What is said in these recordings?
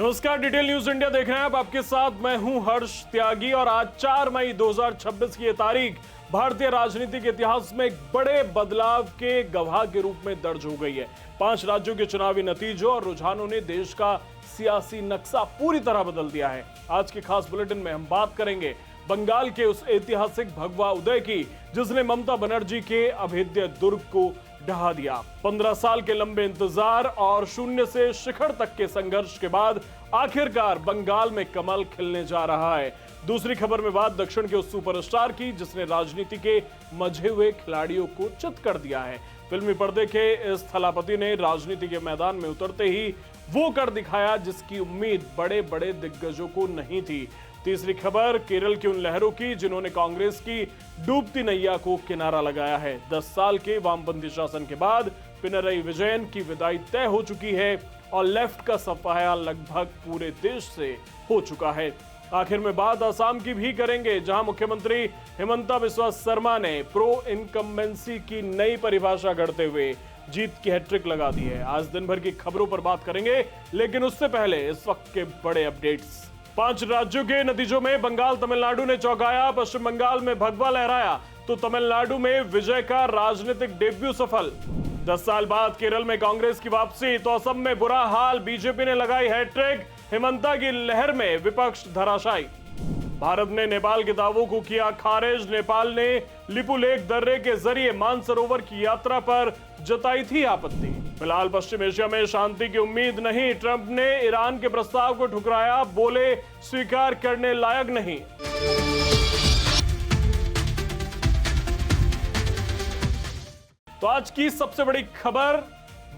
नमस्कार, detail news India देख रहे हैं आप। आपके साथ मैं हूं हर्ष त्यागी और आज 4 मई 2026 की ये तारीख भारतीय राजनीति के इतिहास में एक बड़े बदलाव के गवाह के रूप में दर्ज हो गई है। 5 राज्यों के चुनावी नतीजों और रुझानों ने देश का सियासी नक्शा पूरी तरह बदल दिया है। आज के खास बुलेटिन में हम बात करेंगे बंगाल के उस ऐतिहासिक भगवा उदय की जिसने ममता बनर्जी के अभेद्य दुर्ग को ढहा दिया। 15 साल के लंबे इंतजार और शून्य से शिखर तक के संघर्ष के बाद आखिरकार बंगाल में कमल खिलने जा रहा है। दूसरी खबर में बात दक्षिण के उस सुपरस्टार की जिसने राजनीति के मजे हुए खिलाड़ियों को चित कर दिया है। फिल्मी पर्दे के इस थलापति ने राजनीति के मैदान में उतरते ही वो कर दिखाया जिसकी उम्मीद बड़े बड़े दिग्गजों को नहीं थी। तीसरी खबर केरल की उन लहरों की जिन्होंने कांग्रेस की डूबती नैया को किनारा लगाया है। 10 साल के वामपंथी शासन के बाद पिनरई विजयन की विदाई तय हो चुकी है और लेफ्ट का सफाया लगभग पूरे देश से हो चुका है। आखिर में बात असम की भी करेंगे जहां मुख्यमंत्री हिमंता बिस्वा शर्मा ने प्रो इनकम्बेंसी की नई परिभाषा गढ़ते हुए जीत की हैट्रिक लगा दी है। आज दिन भर की खबरों पर बात करेंगे, लेकिन उससे पहले इस वक्त के बड़े अपडेट्स। 5 राज्यों के नतीजों में बंगाल तमिलनाडु ने चौंकाया। पश्चिम बंगाल में भगवा लहराया तो तमिलनाडु में विजय का राजनीतिक डेब्यू सफल। 10 साल बाद केरल में कांग्रेस की वापसी तो असम में बुरा हाल, बीजेपी ने लगाई हैट्रिक। हिमंता की लहर में विपक्ष धराशायी। भारत ने नेपाल के दावों को किया खारिज। नेपाल ने लिपुलेख दर्रे के जरिए मानसरोवर की यात्रा पर जताई थी आपत्ति। फिलहाल पश्चिम एशिया में शांति की उम्मीद नहीं। ट्रंप ने ईरान के प्रस्ताव को ठुकराया, बोले स्वीकार करने लायक नहीं। तो आज की सबसे बड़ी खबर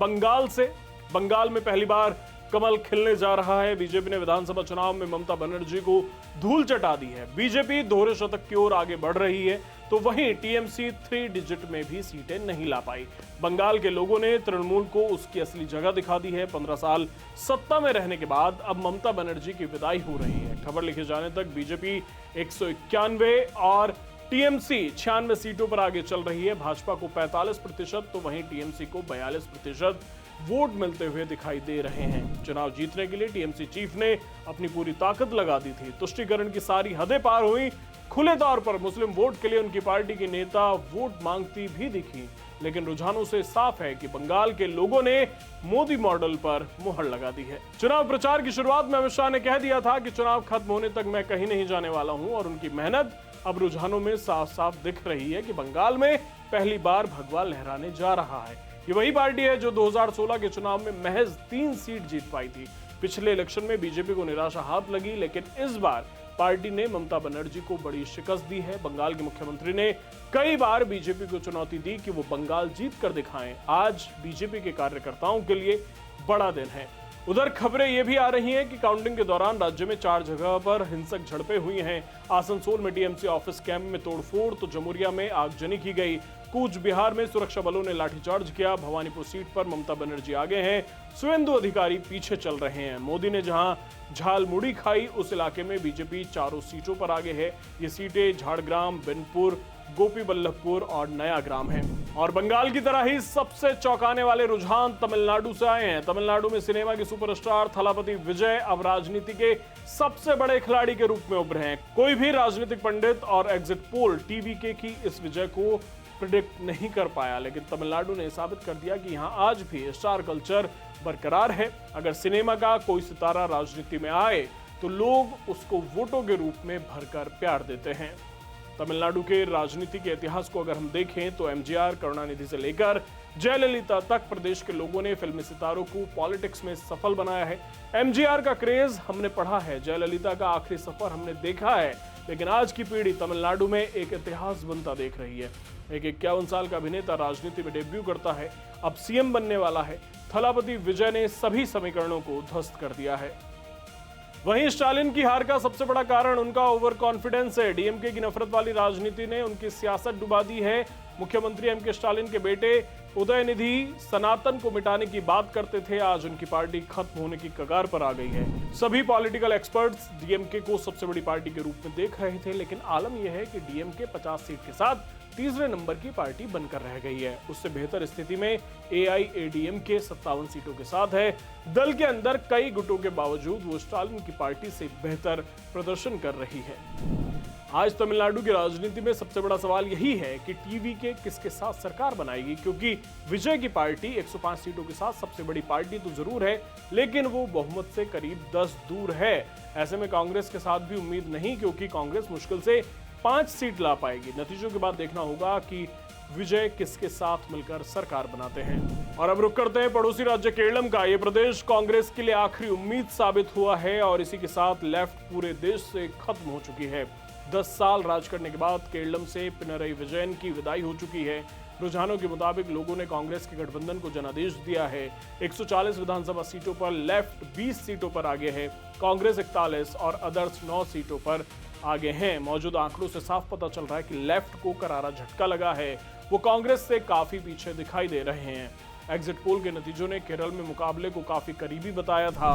बंगाल से। बंगाल में पहली बार कमल खिलने जा रहा है। बीजेपी ने विधानसभा चुनाव में ममता बनर्जी को धूल चटा दी है। बीजेपी दोहरे शतक की ओर आगे बढ़ रही है तो वहीं टीएमसी 3 डिजिट में भी सीटें नहीं ला पाई। बंगाल के लोगों ने तृणमूल को उसकी असली जगह दिखा दी है। 15 साल सत्ता में रहने के बाद अब ममता बनर्जी की विदाई हो रही है। खबर लिखे जाने तक बीजेपी 191 और टीएमसी 96 सीटों पर आगे चल रही है। भाजपा को 45% तो वहीं टीएमसी को 42% वोट मिलते हुए दिखाई दे रहे हैं। चुनाव जीतने के लिए टीएमसी चीफ ने अपनी पूरी ताकत लगा दी थी। तुष्टीकरण की सारी हदें पार हुई। खुले तौर पर मुस्लिम वोट के लिए उनकी पार्टी की नेता वोट मांगती भी दिखी, लेकिन रुझानों से साफ है कि बंगाल के लोगों ने मोदी मॉडल पर मुहर लगा दी है। चुनाव प्रचार की शुरुआत में अमित शाह ने कह दिया था कि चुनाव खत्म होने तक मैं कहीं नहीं जाने वाला हूं और उनकी मेहनत अब रुझानों में साफ साफ दिख रही है कि बंगाल में पहली बार भगवा लहराने जा रहा है। ये वही पार्टी है जो 2016 के चुनाव में महज 3 सीट जीत पाई थी। पिछले इलेक्शन में बीजेपी को निराशा हाथ लगी, लेकिन इस बार पार्टी ने ममता बनर्जी को बड़ी शिकस्त दी है। बंगाल के मुख्यमंत्री ने कई बार बीजेपी को चुनौती दी कि वो बंगाल जीत कर दिखाएं। आज बीजेपी के कार्यकर्ताओं के लिए बड़ा दिन है। उधर खबरें ये भी आ रही हैं कि काउंटिंग के दौरान राज्य में 4 जगह पर हिंसक झड़पें हुई हैं। आसनसोल में टीएमसी ऑफिस कैंप में तोड़फोड़ तो जमुरिया में आगजनी की गई। कूच बिहार में सुरक्षा बलों ने लाठीचार्ज किया। भवानीपुर सीट पर ममता बनर्जी आगे हैं, सुवेंदु अधिकारी पीछे चल रहे हैं। मोदी ने जहां झालमुड़ी खाई उस इलाके में बीजेपी 4 सीटों पर आगे है। ये सीटें झाड़ग्राम, बिनपुर, गोपीबल्लभपुर और नया ग्राम है। और बंगाल की तरह ही सबसे चौंकाने वाले रुझान तमिलनाडु से आए हैं। तमिलनाडु में सिनेमा के सुपरस्टार थलापति विजय अब राजनीति के सबसे बड़े खिलाड़ी के रूप में उभरे हैं। कोई भी राजनीतिक पंडित और एग्जिट पोल टीवीके की इस विजय को प्रिडिक्ट नहीं कर पाया, लेकिन तमिलनाडु ने साबित कर दिया कि यहां आज भी स्टार कल्चर बरकरार है। अगर सिनेमा का कोई सितारा राजनीति में आए तो लोग उसको वोटों के रूप में भरकर प्यार देते हैं। तमिलनाडु के राजनीति के इतिहास को अगर हम देखें तो एमजीआर, करुणानिधि से लेकर जयललिता तक प्रदेश के लोगों ने फिल्मी सितारों को पॉलिटिक्स में सफल बनाया है। एमजीआर का क्रेज हमने पढ़ा है, जयललिता का आखिरी सफर हमने देखा है, लेकिन आज की पीढ़ी तमिलनाडु में एक इतिहास बनता देख रही है। एक 51 साल का अभिनेता राजनीति में डेब्यू करता है, अब सीएम बनने वाला है। थलापति विजय ने सभी समीकरणों को ध्वस्त कर दिया है। वहीं स्टालिन की हार का सबसे बड़ा कारण उनका ओवर कॉन्फिडेंस है। डीएमके की नफरत वाली राजनीति ने उनकी सियासत डुबा दी है। मुख्यमंत्री एमके स्टालिन के बेटे उदयनिधि सनातन को मिटाने की बात करते थे, आज उनकी पार्टी खत्म होने की कगार पर आ गई है। सभी पॉलिटिकल एक्सपर्ट्स डीएमके को सबसे बड़ी पार्टी के रूप में देख रहे थे, लेकिन आलम यह है कि डीएमके 50 सीट के साथ तीसरे नंबर की पार्टी बनकर रह गई है। उससे बेहतर स्थिति में AIADMK 57 सीटों के साथ है। दल के अंदर कई गुटों के बावजूद वो स्टालिन की पार्टी से बेहतर प्रदर्शन कर रही है। आज तमिलनाडु की राजनीति में सबसे बड़ा सवाल यही है कि TVK किसके साथ सरकार बनाएगी, क्योंकि विजय की पार्टी 105 सीटों के साथ सबसे बड़ी पार्टी तो जरूर है, लेकिन वो बहुमत से करीब 10 दूर है। ऐसे में कांग्रेस के साथ भी उम्मीद नहीं, क्योंकि कांग्रेस मुश्किल से 5 सीट ला पाएगी। नतीजों के बाद देखना होगा कि विजय किसके साथ मिलकर सरकार बनाते हैं। और अब रुक करते हैं पड़ोसी राज्य केरलम का। ये प्रदेश कांग्रेस के लिए आखिरी उम्मीद साबित हुआ है और इसी के साथ लेफ्ट पूरे देश से खत्म हो चुकी है। 10 साल राज करने के बाद केरलम से पिनरई विजयन की विदाई हो चुकी है। रुझानों के मुताबिक लोगों ने कांग्रेस के गठबंधन को जनादेश दिया है। 140 विधानसभा सीटों पर लेफ्ट 20 सीटों पर आगे है, कांग्रेस 41 और अदर्स 9 सीटों पर आगे हैं। मौजूदा आंकड़ों से साफ पता चल रहा है कि लेफ्ट को करारा झटका लगा है, वो कांग्रेस से काफी पीछे दिखाई दे रहे हैं। एग्जिट पोल के नतीजों ने केरल में मुकाबले को काफी करीबी बताया था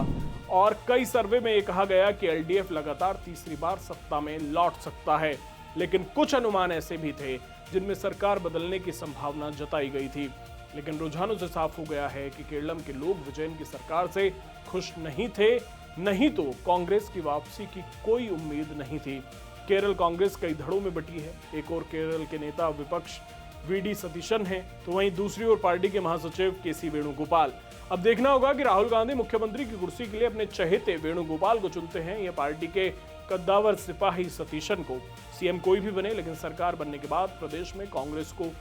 और कई सर्वे में यह कहा गया कि LDF लगातार तीसरी बार सत्ता में लौट सकता है, लेकिन कुछ अनुमान ऐसे भी थे जिनमें सरकार बदलने की संभावना जताई गई थी। लेकिन रुझानों से साफ हो गया है कि केरलम के लोग विजयन की सरकार से खुश नहीं थे, नहीं तो कांग्रेस की वापसी की कोई उम्मीद नहीं थी। केरल कांग्रेस कई धड़ों में बटी है। एक और केरल के नेता विपक्ष VD सतीशन है, तो वहीं दूसरी ओर पार्टी के महासचिव KC वेणुगोपाल। अब देखना होगा कि राहुल गांधी मुख्यमंत्री की कुर्सी के लिए अपने चहेते वेणुगोपाल को चुनते हैं या पार्टी के कद्दावर सिपाही सतीशन को। CM कोई भी बने, लेकिन सरकार बनने के बाद प्रदेश में कांग्रेस को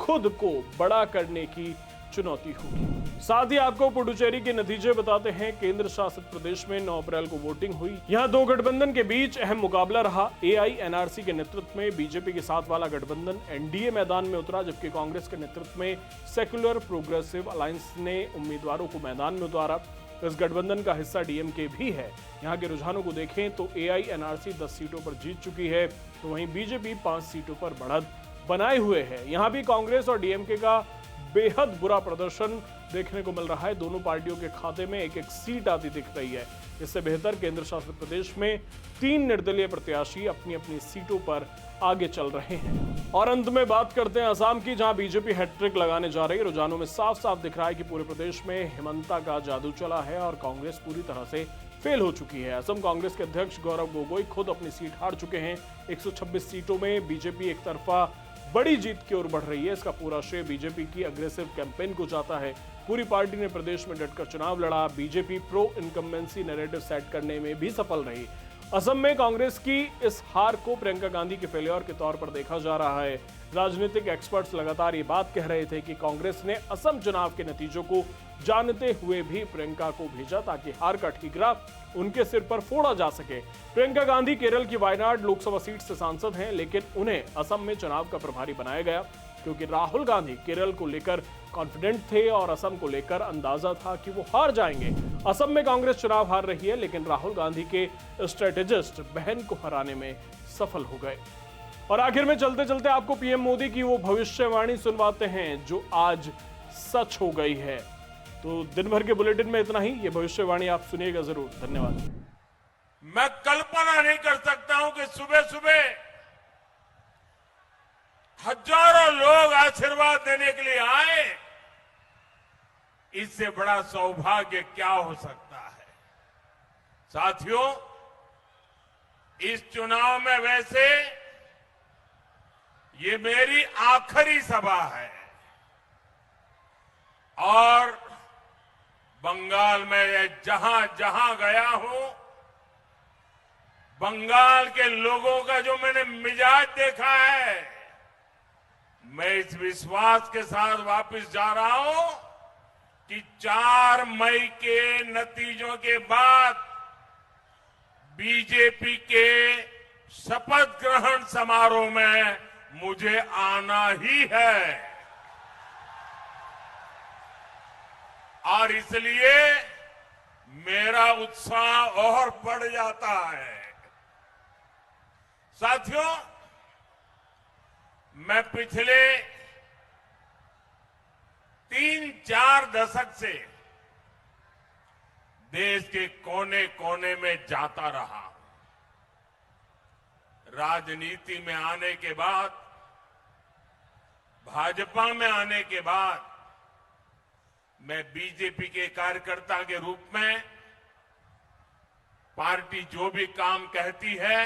खुद को बड़ा करने की चुनौती होगी। साथ ही आपको पुडुचेरी के नतीजे बताते हैं। केंद्र शासित प्रदेश में 9 अप्रैल को वोटिंग हुई। यहां दो गठबंधन के बीच अहम मुकाबला रहा। AINRC के नेतृत्व में बीजेपी के साथ वाला गठबंधन NDA मैदान में उतरा, जबकि कांग्रेस के नेतृत्व में सेक्युलर प्रोग्रेसिव अलायंस ने उम्मीदवारों को मैदान में उतारा। इस गठबंधन का हिस्सा DMK भी है। यहाँ के रुझानों को देखें तो AINRC 10 सीटों पर जीत चुकी है, तो वहीं बीजेपी 5 सीटों पर बढ़त बनाए हुए है। यहाँ भी कांग्रेस और DMK का बेहद बुरा प्रदर्शन देखने को मिल रहा है। दोनों पार्टियों के खाते में एक एक सीट आती दिख रही है। इससे बेहतर केंद्र शासित प्रदेश में 3 निर्दलीय प्रत्याशी अपनी अपनी सीटों पर आगे चल रहे हैं। और अंत में बात करते हैं असम की, जहां बीजेपी हैट्रिक लगाने जा रही है। रुझानों में साफ साफ दिख रहा है कि पूरे प्रदेश में हिमंता का जादू चला है और कांग्रेस पूरी तरह से फेल हो चुकी है। असम कांग्रेस के अध्यक्ष गौरव गोगोई खुद अपनी सीट हार चुके हैं। 126 सीटों में बीजेपी एक तरफा बड़ी जीत की ओर बढ़ रही है। इसका पूरा श्रेय बीजेपी की अग्रेसिव कैंपेन को जाता है। पूरी पार्टी ने प्रदेश में डटकर चुनाव लड़ा। BJP pro incumbency narrative set करने में भी सफल रही। असम में कांग्रेस की इस हार को प्रियंका गांधी के फेलियर के तौर पर देखा जा रहा है। राजनीतिक एक्सपर्ट्स लगातार ये बात कह रहे थे कि कांग्रेस ने असम चुनाव के नतीजों को जानते हुए भी प्रियंका को भेजा ताकि हार का ठीकरा उनके सिर पर फोड़ा जा सके। प्रियंका गांधी केरल की वायनाड लोकसभा सीट से सांसद हैं, लेकिन उन्हें असम में चुनाव का प्रभारी बनाया गया क्योंकि राहुल गांधी केरल को लेकर कॉन्फिडेंट थे और असम को लेकर अंदाजा था कि वो हार जाएंगे। असम में कांग्रेस चुनाव हार रही है, लेकिन राहुल गांधी के स्ट्रेटेजिस्ट बहन को हराने में सफल हो गए। और आखिर में चलते चलते आपको PM मोदी की वो भविष्यवाणी सुनवाते हैं जो आज सच हो गई है। तो दिन भर के बुलेटिन में इतना ही। ये भविष्यवाणी आप सुनिएगा जरूर। धन्यवाद। मैं कल्पना नहीं कर सकता हूं कि सुबह सुबह हजारों लोग आशीर्वाद देने के लिए आए। इससे बड़ा सौभाग्य क्या हो सकता है। साथियों, इस चुनाव में वैसे ये मेरी आखिरी सभा है और बंगाल में जहां जहां गया हूं, बंगाल के लोगों का जो मैंने मिजाज देखा है, मैं इस विश्वास के साथ वापस जा रहा हूं कि 4 मई के नतीजों के बाद बीजेपी के शपथ ग्रहण समारोह में मुझे आना ही है। और इसलिए मेरा उत्साह और बढ़ जाता है। साथियों, मैं पिछले 3-4 दशक से देश के कोने कोने में जाता रहा। राजनीति में आने के बाद भाजपा में आने के बाद मैं बीजेपी के कार्यकर्ता के रूप में पार्टी जो भी काम कहती है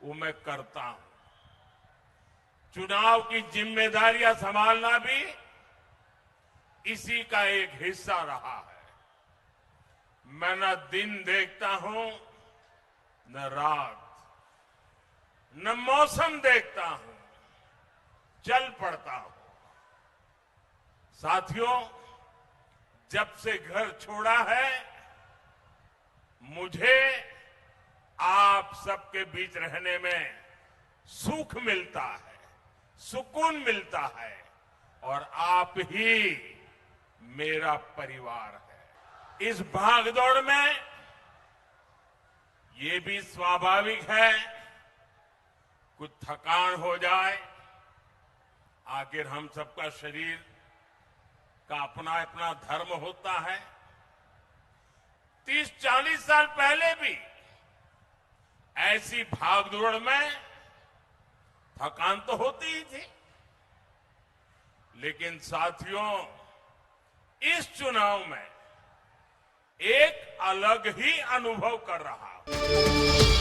वो मैं करता हूं। चुनाव की जिम्मेदारियां संभालना भी इसी का एक हिस्सा रहा है। मैं न दिन देखता हूं न रात, न मौसम देखता हूं, चल पड़ता हूं। साथियों, जब से घर छोड़ा है मुझे आप सबके बीच रहने में सुख मिलता है, सुकून मिलता है और आप ही मेरा परिवार है। इस भागदौड़ में ये भी स्वाभाविक है कुछ थकान हो जाए, आखिर हम सबका शरीर का अपना अपना धर्म होता है। 30-40 साल पहले भी ऐसी भागदौड़ में थकान तो होती ही थी, लेकिन साथियों इस चुनाव में एक अलग ही अनुभव कर रहा हूं।